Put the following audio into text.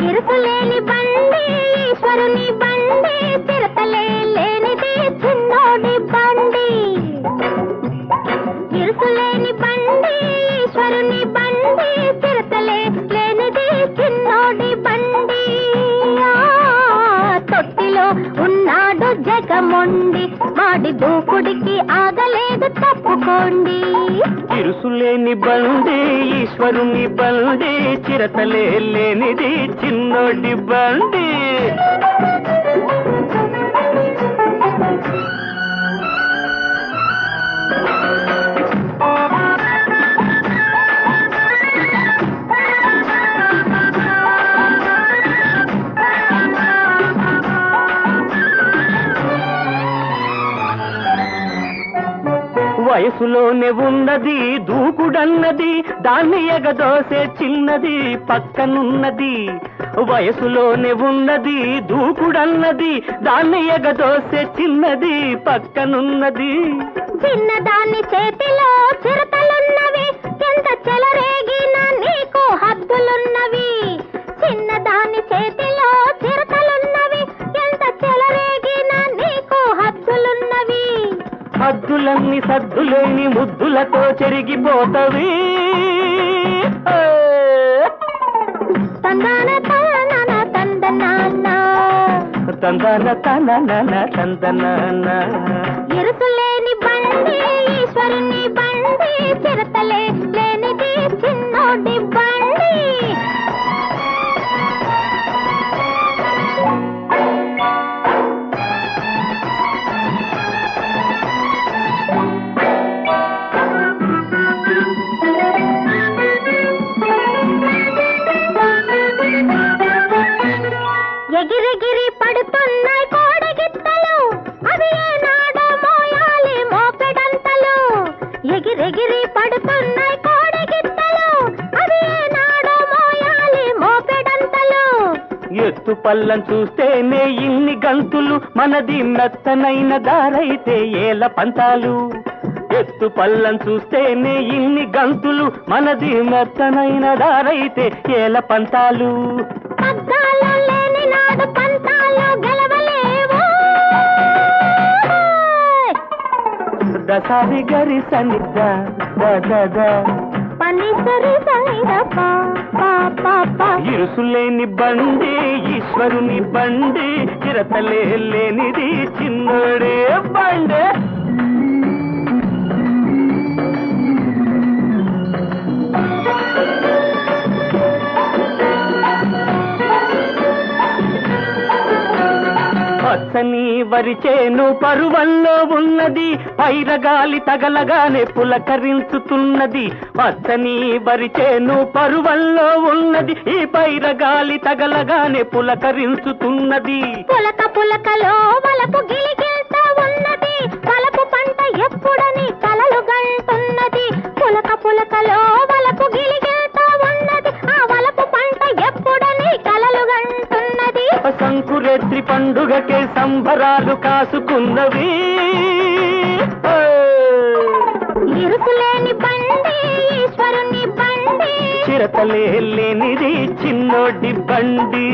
ఇరుసులేని బండి ఈశ్వరుని బండి చిరతలే లేనిది చిన్నోడి బండి ఇరుసులేని బండి ఈశ్వరుని బండి చిరతలే లేనిది చిన్నోడి బండి తొట్టిలో ఉన్నాడు జగమొండి మాడి దూకుడికి ఆగలేదు తప్పుకోండి ఇరుసులేని బండి ఈశ్వరుని బండి చిరతలే లేనిది చిన్నోడి బండి వయసులోనే ఉన్నది దూకుడన్నది దాన్ని ఎగదోసే చిన్నది పక్కనున్నది వయసులోనే ఉన్నది దూకుడన్నది దాన్ని ఎగదోసే చిన్నది పక్కనున్నది చిన్నదాన్ని చేతిలో చిరతలున్నవి ఎంత చెలరేగిన నీకు హద్దులున్నవి చిన్నదాన్ని చేతిలో చిరతలున్నవి ఎంత చెలరేగిన నీకు హద్దులున్నవి హద్దులన్నీ సద్దులేని ముద్దులతో చెరిగిపోతవి తందన తనన తందనాన్న తందన తనన తందనాన్న ఇరుసులేని బండి ఈశ్వరుని బండి చిరతలే లేనిది చిన్నోడి బండి ఎగిరెగిరి పడుతున్నాయి కోడగిత్తలు అవి ఏనాడో మోయాలి మోపెడంతలు ఎగిరెగిరి పడుతున్నాయి కోడగిత్తలు అవి ఏనాడో మోయాలి మోపెడంతలు ఎత్తు పల్లం చూస్తేనే ఇన్ని గంతులు మనది మెత్తనైన దారైతే ఏల పంతాలు ఎత్తు పల్లం చూస్తేనే ఇన్ని గంతులు మనది మెత్తనైన దారైతే ఏల పంతాలు పగ్గాలు లేని నాడు పంతాలు గెలవలేవు దసారి గరి సనిద పని సరి సనిద ఇరుసులేని బండి ఈశ్వరుని బండి చిరతలే లేనిది చిన్నోడే బండి పచ్చని వరిచేను పరువల్లో ఉన్నది పైరగాలి తగలగానే పులకరించుతున్నది పచ్చని వరిచేను పరువల్లో ఉన్నది ఈ పైరగాలి తగలగానే పులకరించుతున్నది పులక పులకలో వలపు గిలిగిల్తా ఉన్నది వలపు పంట ఎప్పుడని కలలు గంటున్నది పులక పులకలో వలపు గిలిగిల్తా ఉన్నది ఆ వలపు పంట ఎప్పుడని కలలు గంటున్నది సంకురేత్రి పండుగకే సంబరాలు కాసుకున్నవి ఇరుసులేని బండి ఈశ్వరుని బండి చిరతలే లేనిది చిన్నోడి బండి